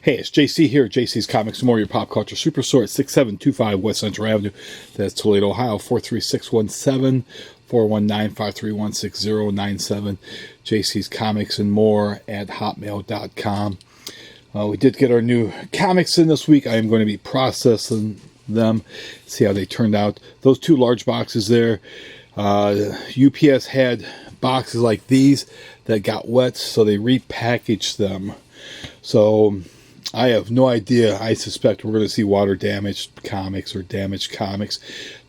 Hey, it's JC here at JC's Comics and More, your pop culture superstore at 6725 West Central Avenue. That's Toledo, Ohio, 43617 419 5316097. JC's Comics and More at hotmail.com. We did get our new comics in this week. I am going to be processing them, see how they turned out. Those two large boxes there, UPS had boxes like these that got wet, so they repackaged them. So I have no idea. I suspect we're going to see water damaged comics or damaged comics.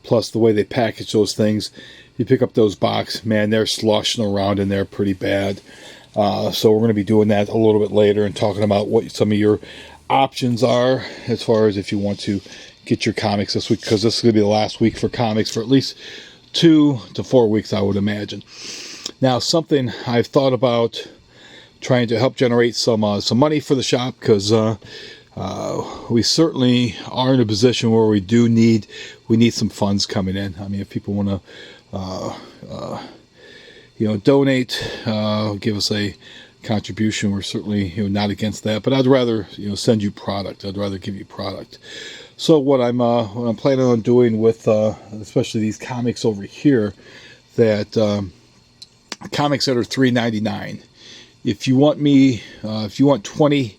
Plus, the way they package those things, you pick up those boxes, man, they're sloshing around in there pretty bad. So we're going to be doing that a little bit later and talking about what some of your options are as far as if you want to get your comics this week, because this is going to be the last week for comics for at least 2 to 4 weeks, I would imagine. Now, something I've thought about trying to help generate some money for the shop, because we certainly are in a position where we need some funds coming in. I mean, if people want to donate, give us a contribution, we're certainly not against that. But I'd rather send you product. I'd rather give you product. So what I'm planning on doing with especially these comics over here, that comics that are $3.99. If you want if you want 20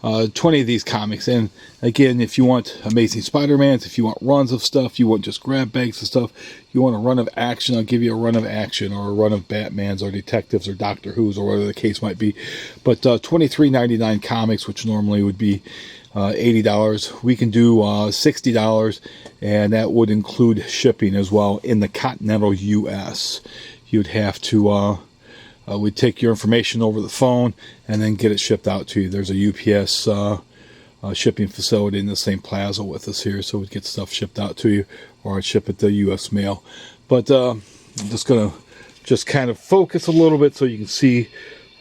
of these comics, and again, if you want Amazing Spider-Mans, if you want runs of stuff, you want just grab bags of stuff, you want a run of action, I'll give you a run of action, or a run of Batmans, or Detectives, or Doctor Who's, or whatever the case might be. But $23.99 comics, which normally would be $80, we can do $60, and that would include shipping as well in the continental U.S. You'd have to we'd take your information over the phone and then get it shipped out to you. There's a UPS shipping facility in the same plaza with us here, so we'd get stuff shipped out to you, or I'd ship it to US mail. But I'm just going to kind of focus a little bit so you can see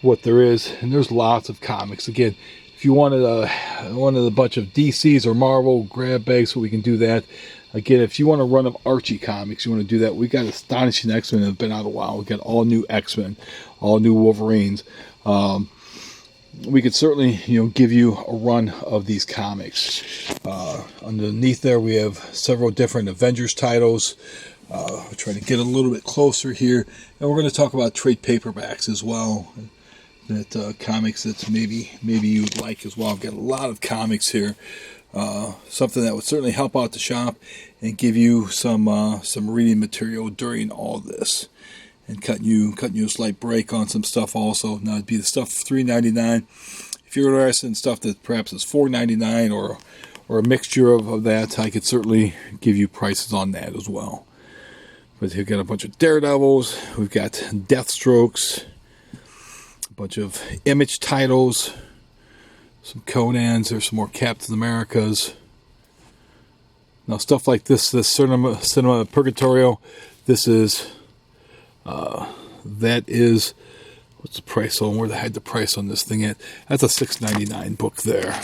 what there is. And there's lots of comics. Again, if you wanted a bunch of DCs or Marvel grab bags, so we can do that. Again, if you want to run of Archie comics, you want to do that. We got Astonishing X-Men that have been out a while. We got all new X-Men, all new Wolverines. We could certainly, give you a run of these comics. Underneath there, we have several different Avengers titles. We're trying to get a little bit closer here, and we're going to talk about trade paperbacks as well. That comics that maybe you would like as well. I've got a lot of comics here. Something that would certainly help out the shop and give you some reading material during all this, and cutting you a slight break on some stuff also. Now, it'd be the stuff $3.99. If you're interested in stuff that perhaps is $4.99 or a mixture of that, I could certainly give you prices on that as well. But we've got a bunch of Daredevils, we've got Deathstrokes, a bunch of Image titles, some Conans, there's some more Captain Americas. Now, stuff like this Cinema Purgatorio, this is, that is, what's the price on, where they had the price on this thing at? That's a $6.99 book there.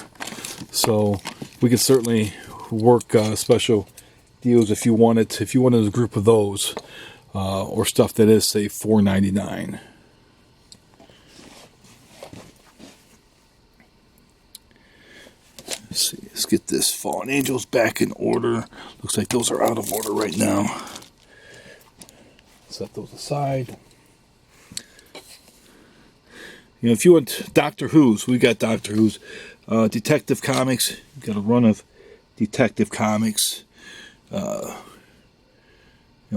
So we could certainly work special deals if you wanted a group of those, or stuff that is, say, $4.99. Let's see, let's get this Fallen Angels back in order. Looks like those are out of order right now. Set those aside. If you want Doctor Who's, we got Doctor Who's. Detective Comics, we've got a run of Detective Comics.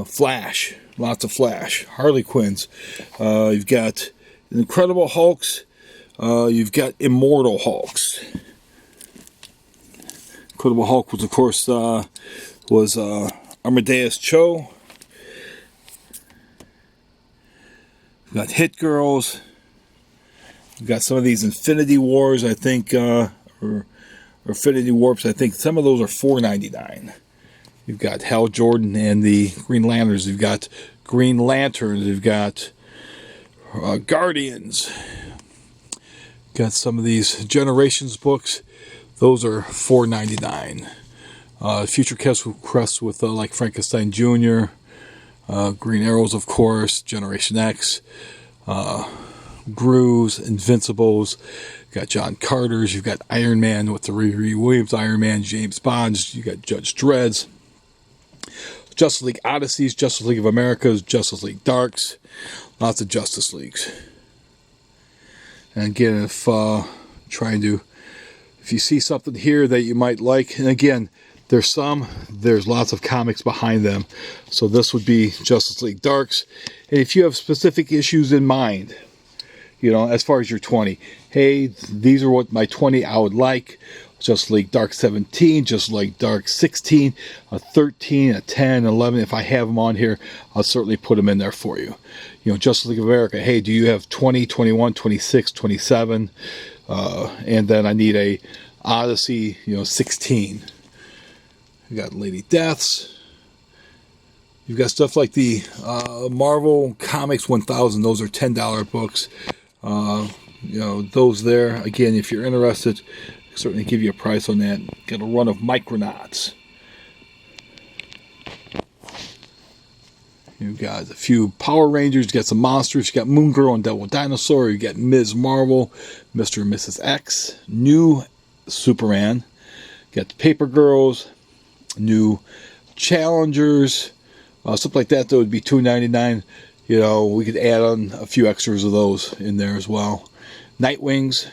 Flash, lots of Flash. Harley Quinns. You've got Incredible Hulks. You've got Immortal Hulks. Incredible Hulk was, of course, Amadeus Cho. We've got Hit Girls. We've got some of these Infinity Wars, I think, or Infinity Warps. I think some of those are $4.99. You've got Hal Jordan and the Green Lanterns. You've got Green Lanterns. You've got Guardians. Got some of these Generations books. Those are $4.99. Future Quest with like Frankenstein Jr., Green Arrows, of course, Generation X. Grooves, Invincibles. You've got John Carter's. You've got Iron Man with the Riri Williams Iron Man, James Bond's. You got Judge Dredd's. Justice League Odysseys, Justice League of America's, Justice League Darks. Lots of Justice Leagues. And again, if you see something here that you might like, and again, there's lots of comics behind them. So this would be Justice League Darks. And if you have specific issues in mind, as far as your 20, hey, these are what my 20 I would like. Justice League Dark 17, Justice League Dark 16, a 13, a 10, 11. If I have them on here, I'll certainly put them in there for you. Justice League of America, hey, do you have 20, 21, 26, 27? And then I need a Odyssey, 16. You got Lady Deaths. You've got stuff like the Marvel Comics 1000. Those are $10 books. Those there. Again, if you're interested, I'll certainly give you a price on that. Got a run of Micronauts. You've got a few Power Rangers. You got some monsters. You got Moon Girl and Devil Dinosaur. You got Ms. Marvel, Mr. and Mrs. X, new Superman. You got the Paper Girls, new Challengers, stuff like that. That would be $2.99. We could add on a few extras of those in there as well. Nightwings.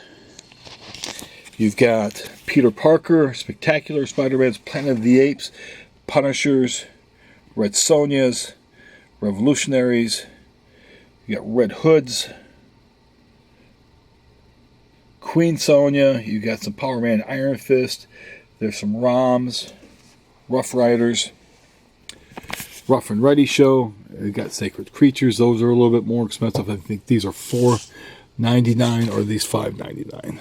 You've got Peter Parker, Spectacular Spider-Man's Planet of the Apes, Punishers, Red Sonjas, Revolutionaries. You got Red Hoods, Queen Sonya. You got some Power Man Iron Fist. There's some ROMs, Rough Riders, Rough and Ready Show. You got Sacred Creatures. Those are a little bit more expensive. I think these are $4.99 or these $5.99.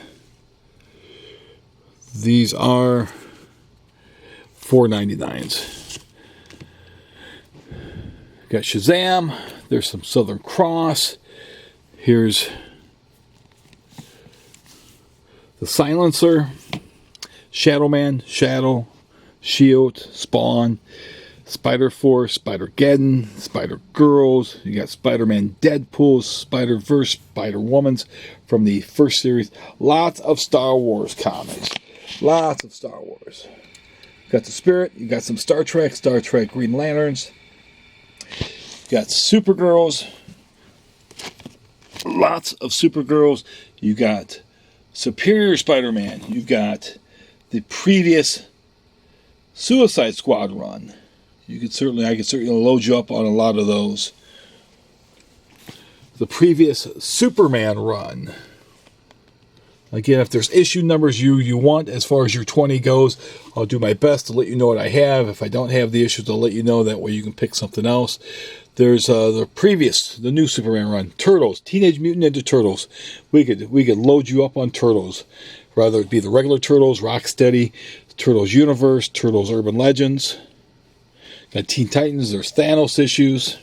These are $4.99s. Got Shazam. There's some Southern Cross. Here's the Silencer, Shadow Man, Shadow, Shield, Spawn, Spider Force, Spider-Geddon, Spider-Girls. You got Spider-Man Deadpool, Spider-Verse, Spider-Womans from the first series. Lots of Star Wars comics. Lots of Star Wars. You got the Spirit. You got some Star Trek Green Lanterns. You got Supergirls. Lots of Supergirls. You got Superior Spider-Man. You've got the previous Suicide Squad run. I could certainly load you up on a lot of those. The previous Superman run. Again, if there's issue numbers you want as far as your 20 goes, I'll do my best to let you know what I have. If I don't have the issues, I'll let you know. That way you can pick something else. There's the new Superman run. Turtles, Teenage Mutant Ninja Turtles. We could load you up on Turtles. Whether it be the regular Turtles, Rocksteady, Turtles Universe, Turtles Urban Legends. Got Teen Titans, there's Thanos issues.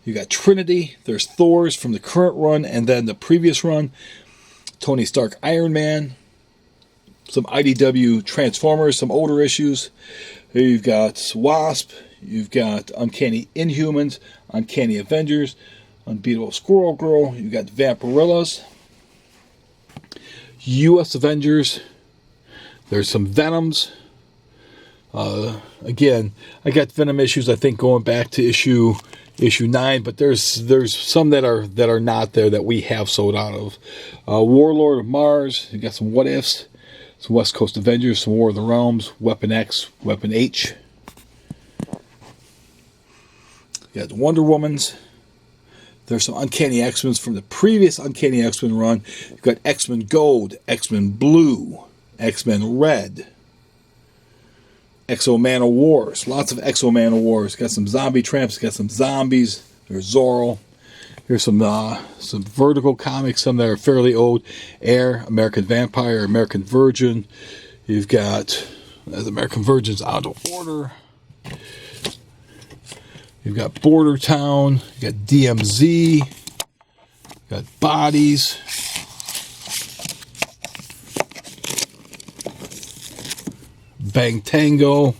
You got Trinity, there's Thor's from the current run and then the previous run. Tony Stark Iron Man. Some IDW Transformers, some older issues. Here you've got Wasp. You've got Uncanny Inhumans, Uncanny Avengers, Unbeatable Squirrel Girl. You've got Vampirillas. U.S. Avengers. There's some Venoms. Again, I got Venom issues, I think, going back to issue 9, but there's some that are not there that we have sold out of. Warlord of Mars. You got some What Ifs, some West Coast Avengers, some War of the Realms, Weapon X, Weapon H. You got the Wonder Womans. There's some Uncanny X-Men from the previous Uncanny X-Men run. You've got X-Men Gold, X-Men Blue, X-Men Red, Exo-Man of Wars. Lots of Exo-Man of Wars. Got some zombie tramps. Got some zombies. There's Zorro. Here's some Vertical comics. Some that are fairly old. Air, American Vampire, American Virgin. You've got the American Virgin's Out of Order. You've got Border Town. You got DMZ. You got Bodies. Bang Tango.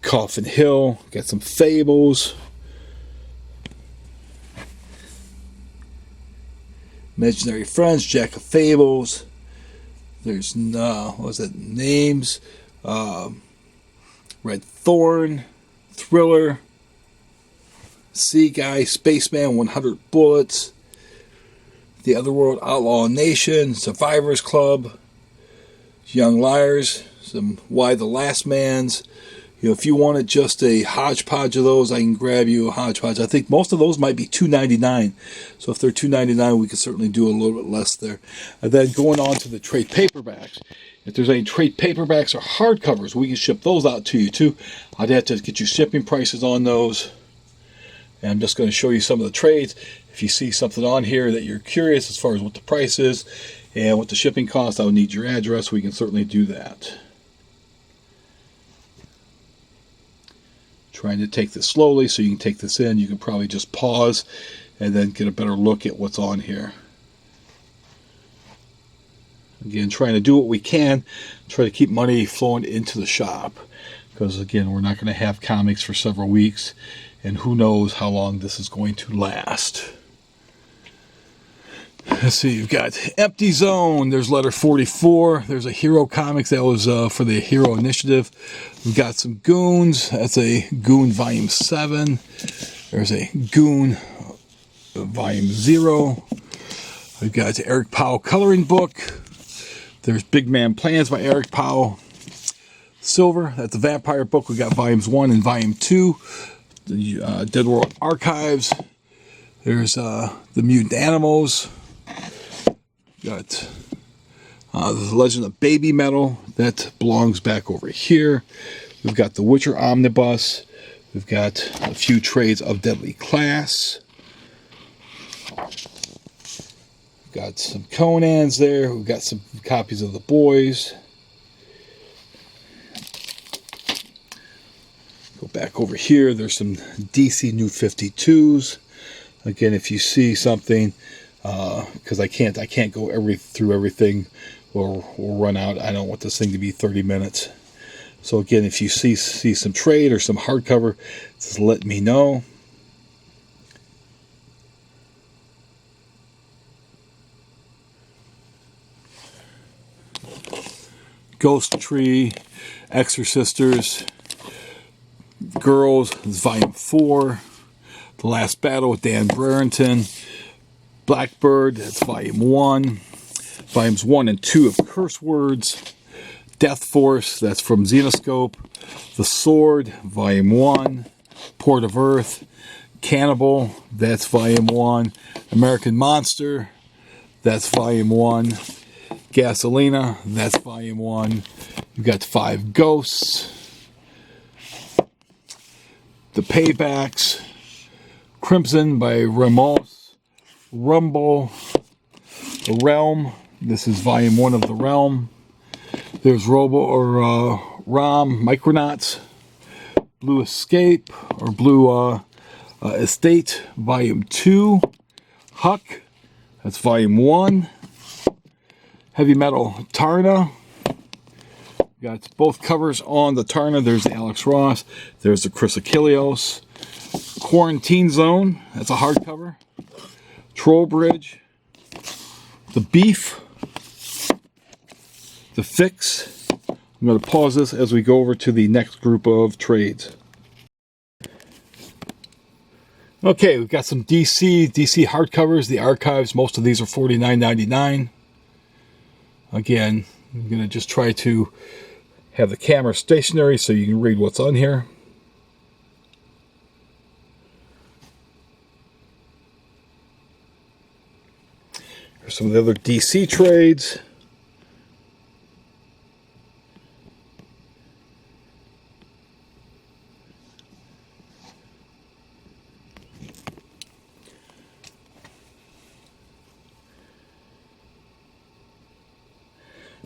Coffin Hill. Got some Fables. Imaginary Friends, Jack of Fables. There's what was it? Names, Red Thorn, Thriller, Sea Guy, Spaceman, 100 Bullets, The Otherworld, Outlaw Nation, Survivors Club, Young Liars, some Why the Last Man's. If you wanted just a hodgepodge of those, I can grab you a hodgepodge. I think most of those might be $2.99. So if they're $2.99, we could certainly do a little bit less there. And then going on to the trade paperbacks. If there's any trade paperbacks or hardcovers, we can ship those out to you too. I'd have to get you shipping prices on those. And I'm just going to show you some of the trades. If you see something on here that you're curious as far as what the price is and what the shipping cost, I would need your address. We can certainly do that. Trying to take this slowly so you can take this in. You can probably just pause and then get a better look at what's on here. Again, trying to do what we can, try to keep money flowing into the shop, because again, we're not going to have comics for several weeks, and who knows how long this is going to last. Let's see, you've got Empty Zone. There's letter 44. There's a Hero Comics that was for the Hero Initiative. We've got some Goons. That's a Goon Volume 7. There's a Goon Volume 0. We've got Eric Powell coloring book. There's Big Man Plans by Eric Powell. Silver, that's a vampire book. We got Volumes 1 and Volume 2. The Dead World Archives. There's the Mutant Animals. Got the Legend of Baby Metal. That belongs back over here. We've got the Witcher Omnibus. We've got a few trades of Deadly Class. We've got some Conans there. We've got some copies of The Boys. Go back over here. There's some DC New 52s. Again, if you see something, because I can't go through everything or run out. I don't want this thing to be 30 minutes. So again, if you see some trade or some hardcover, just let me know. Ghost Tree, Exorcisters, Girls, this is Volume 4. The Last Battle with Dan Brereton. Blackbird, that's Volume 1. Volumes 1 and 2 of Curse Words. Death Force, that's from Xenoscope. The Sword, Volume 1. Port of Earth. Cannibal, that's Volume 1. American Monster, that's Volume 1. Gasolina, that's Volume 1. You've got 5 Ghosts. The Paperbacks. Crimson by Ramos. Rumble. The Realm. This is Volume 1 of The Realm. There's Rom, Micronauts. Blue Escape, or Blue Estate, Volume 2. Huck, that's Volume 1. Heavy Metal Tarna. Got both covers on the Tarna. There's the Alex Ross. There's the Chris Achilleos. Quarantine Zone, that's a hardcover. Troll Bridge. The Beef. The Fix. I'm going to pause this as we go over to the next group of trades. Okay, we've got some DC hardcovers, the archives. Most of these are $49.99. Again, I'm going to just try to have the camera stationary so you can read what's on here. Here's some of the other DC trades.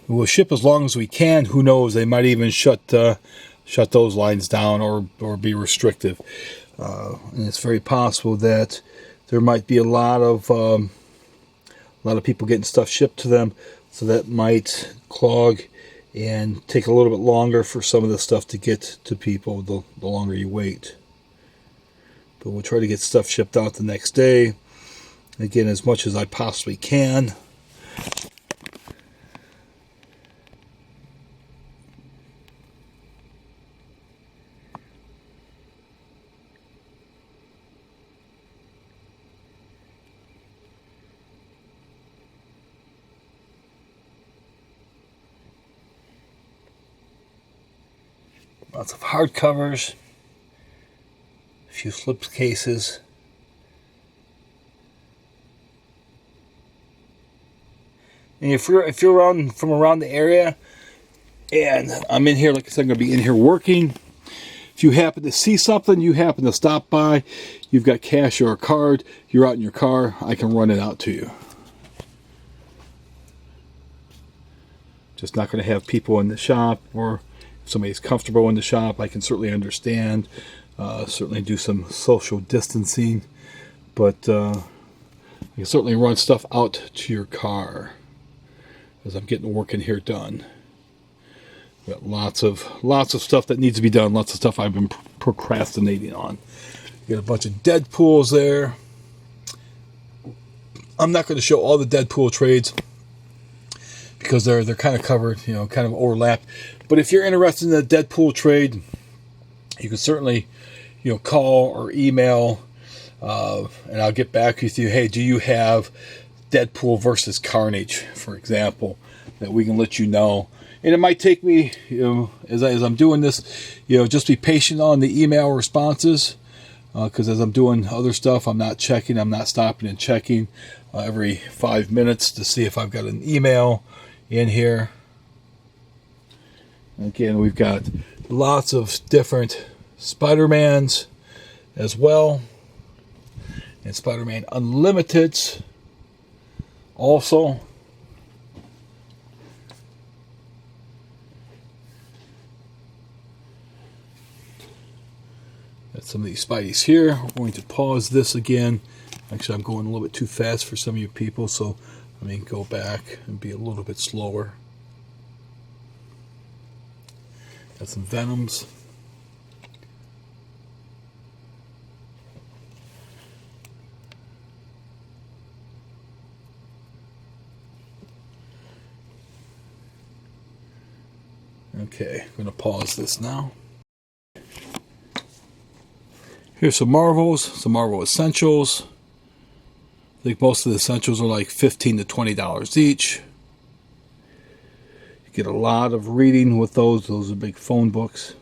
We'll ship as long as we can. Who knows? They might even shut those lines down or be restrictive. And it's very possible that there might be a lot of people getting stuff shipped to them, so that might clog and take a little bit longer for some of the stuff to get to people the longer you wait. But we'll try to get stuff shipped out the next day. again, as much as I possibly can. Lots of hardcovers, a few slip cases. And if you're from around the area, and I'm in here, like I said, I'm going to be in here working. If you happen to see something, you happen to stop by, you've got cash or a card, you're out in your car, I can run it out to you. Just not going to have people in the shop, or if somebody's comfortable in the shop, I can certainly understand. Certainly do some social distancing, but you can certainly run stuff out to your car as I'm getting work in here done. Got lots of stuff that needs to be done. Lots of stuff I've been procrastinating on. Got a bunch of Deadpools there. I'm not going to show all the Deadpool trades because they're kind of covered, kind of overlapped. But if you're interested in the Deadpool trade, you can certainly, call or email, and I'll get back with you. Hey, do you have Deadpool versus Carnage, for example, that we can let you know? And it might take me, as I'm doing this, just be patient on the email responses, because as I'm doing other stuff, I'm not stopping and checking every 5 minutes to see if I've got an email in here. Again, we've got lots of different Spider-Mans as well, and Spider-Man Unlimiteds also. Got some of these Spideys here. We're going to pause this again. Actually, I'm going a little bit too fast for some of you people, so let me go back and be a little bit slower. Got some Venoms. Okay, I'm going to pause this now. Here's some Marvel Essentials. I think most of the Essentials are like $15 to $20 each. You get a lot of reading with those. Those are big phone books.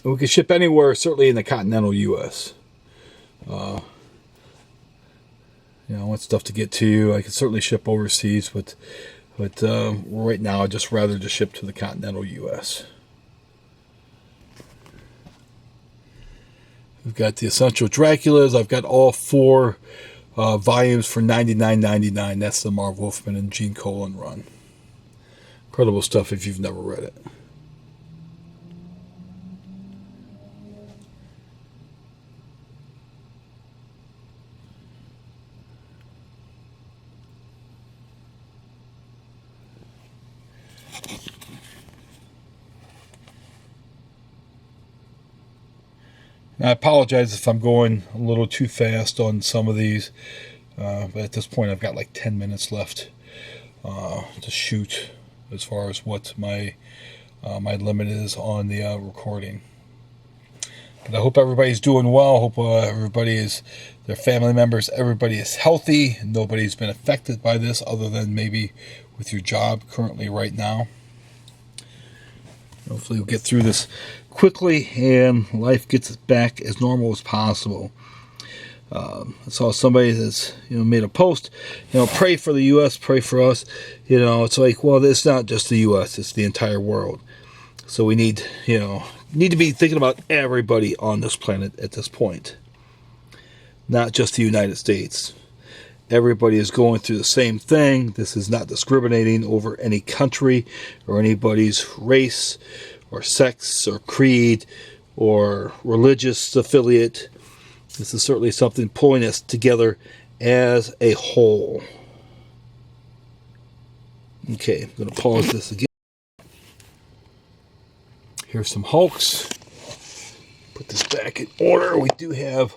We can ship anywhere, certainly in the continental U.S. I want stuff to get to you. I can certainly ship overseas, but right now I'd just rather just ship to the continental U.S. We've got the Essential Draculas. I've got all 4 volumes for $99.99. That's the Marv Wolfman and Gene Colan run. Incredible stuff if you've never read it. I apologize if I'm going a little too fast on some of these, but at this point I've got like 10 minutes left to shoot as far as what my limit is on the recording. But I hope everybody's doing well. I hope their family members, everybody is healthy. Nobody's been affected by this other than maybe with your job currently right now. Hopefully we'll get through this quickly and life gets back as normal as possible. I saw somebody that's made a post, pray for the U.S., pray for us. It's like, well, it's not just the U.S., it's the entire world. So we need to be thinking about everybody on this planet at this point, not just the United States. Everybody is going through the same thing. This is not discriminating over any country or anybody's race or sex or creed or religious affiliate. This is certainly something pulling us together as a whole. Okay, I'm going to pause this again. Here's some Hulks. Put this back in order. We do have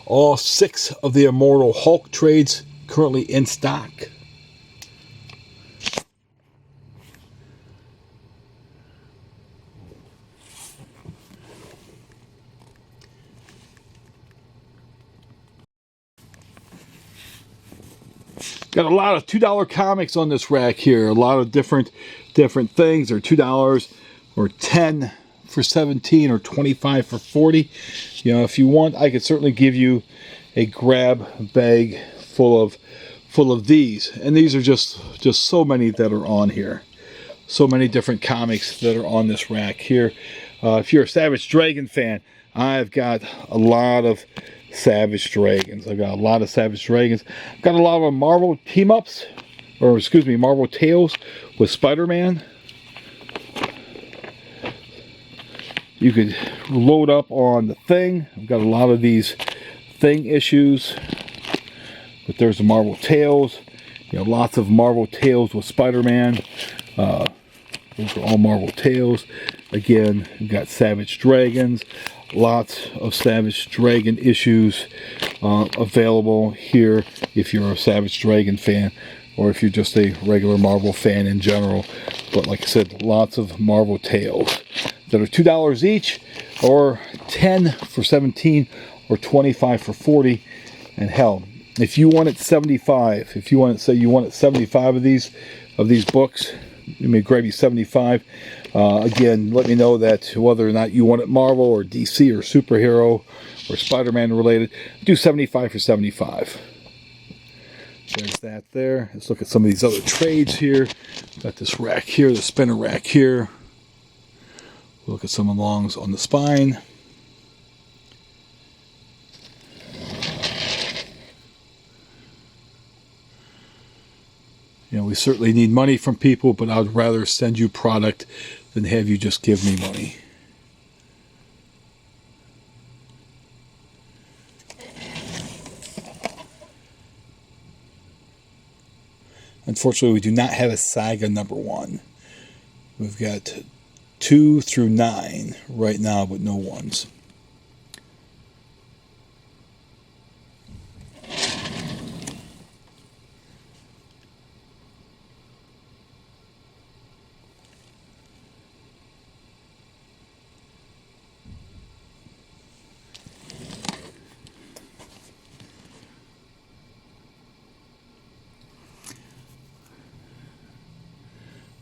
all 6 of the Immortal Hulk trades currently in stock. Got a lot of $2 comics on this rack here. A lot of different things. They're $2 or 10 for 17 or 25 for 40. You know, if you want, I could certainly give you a grab bag full of these. And these are just so many that are on here. So many different comics that are on this rack here. If you're a Savage Dragon fan, I've got a lot of Savage Dragons. I've got a lot of Savage Dragons. I've got a lot of Marvel team-ups, or excuse me, Marvel Tales with Spider-Man. You could load up on the Thing. I've got a lot of these Thing issues. But there's the Marvel Tales. You know, lots of Marvel Tales with Spider-Man. Those are all Marvel Tales. Again, we've got Savage Dragons. Lots of Savage Dragon issues available here if you're a Savage Dragon fan, or if you're just a regular Marvel fan in general. But like I said, lots of Marvel Tales that are $2 each, or 10 for 17, or 25 for 40. And hell, if you wanted 75, if you want to say you wanted 75 of these books, you may grab you 75. Again, let me know that whether or not you want it Marvel or DC or superhero or Spider-Man related. Do 75 for 75. There's that there. Let's look at some of these other trades here. Got this rack here, the spinner rack here. Look at some longs on the spine. You know, we certainly need money from people, but I'd rather send you product than have you just give me money. Unfortunately, we do not have a Saga #1. We've got 2 through 9 right now, but no ones.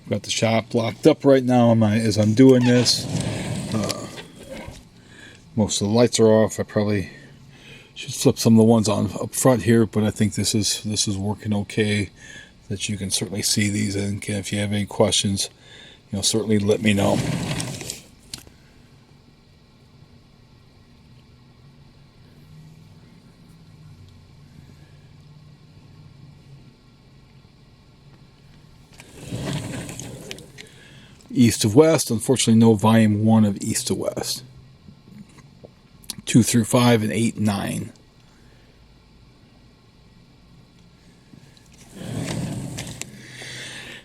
Got the shop locked up right now as I'm doing this. Most of the lights are off. I probably should flip some of the ones on up front here, but I think this is working okay. That you can certainly see these, and again, if you have any questions, you know, certainly let me know. East of West, unfortunately no volume 1 of East to West. 2 through 5 and 8 and 9.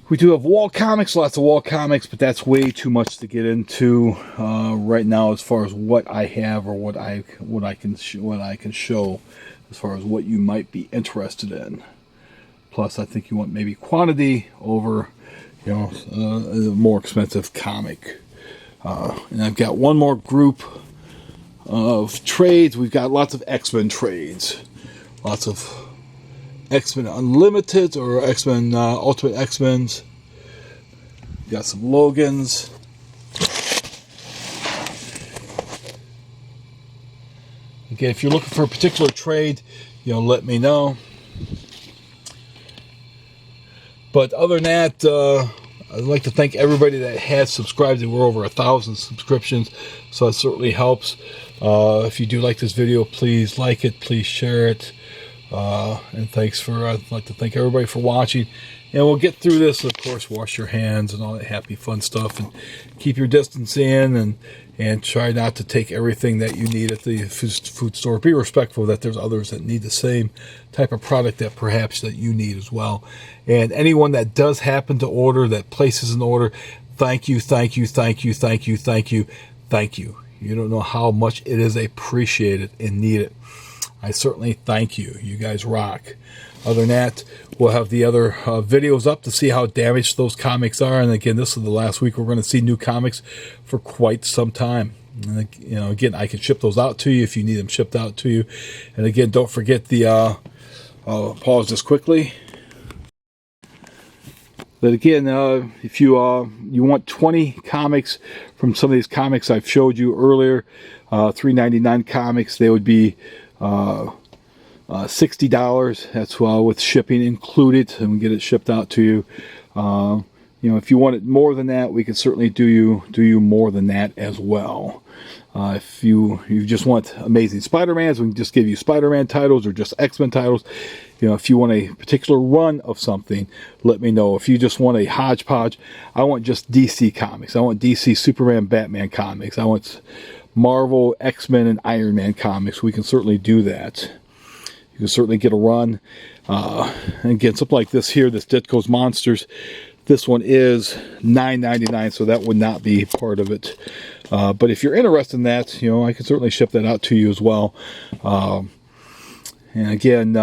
We do have wall comics, lots of wall comics, but that's way too much to get into right now as far as what I have or what I can show as far as what you might be interested in. Plus, I think you want maybe quantity over, you know, a more expensive comic. And I've got one more group of trades. We've got lots of X-Men trades. Lots of X-Men Unlimited or X-Men Ultimate X-Men's. Got some Logans. Again, if you're looking for a particular trade, you know, let me know. But other than that, I'd like to thank everybody that has subscribed. We're over 1,000 subscriptions, so that certainly helps. If you do like this video, please like it, please share it. And I'd like to thank everybody for watching. And we'll get through this. Of course, wash your hands and all that happy fun stuff, and keep your distance in, and try not to take everything that you need at the food store. Be respectful that there's others that need the same type of product that perhaps that you need as well. And anyone that does happen to order, that places an order, thank you, thank you, thank you, thank you, thank you, thank you. You don't know how much it is appreciated and needed. I certainly thank you. You guys rock. Other than that, we'll have the other videos up to see how damaged those comics are. And again, this is the last week we're going to see new comics for quite some time. And, you know, again, I can ship those out to you if you need them shipped out to you. And again, don't forget the, I'll pause this quickly. But again, if you want 20 comics from some of these comics I've showed you earlier, $3.99 comics, they would be $60. That's with shipping included, and we get it shipped out to you. You know, if you want it more than that, we can certainly do you more than that as well. If you just want Amazing Spider-Mans, we can just give you Spider-Man titles or just X-Men titles. You know, if you want a particular run of something, let me know. If you just want a hodgepodge, I want just DC comics. I want DC Superman, Batman comics. I want Marvel, X-Men, and Iron Man comics. We can certainly do that. You can certainly get a run. And again, something like this here, this Ditko's Monsters. This one is $9.99, so that would not be part of it. But if you're interested in that, you know, I can certainly ship that out to you as well. And again,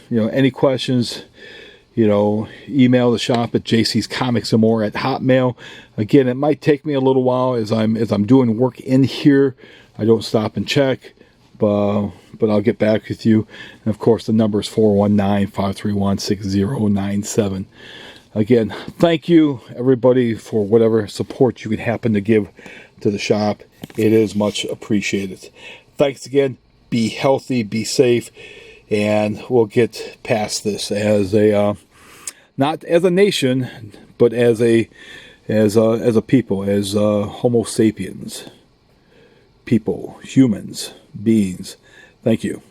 you know, any questions, you know, email the shop at jcscomicsandmore at Hotmail. Again, it might take me a little while as I'm doing work in here. I don't stop and check, but I'll get back with you. And of course, the number is 419-531-6097. Again, thank you, everybody, for whatever support you could happen to give to the shop. It is much appreciated. Thanks again. Be healthy, be safe, and we'll get past this as a not as a nation, but as a people, as Homo sapiens, people, humans, beings. Thank you.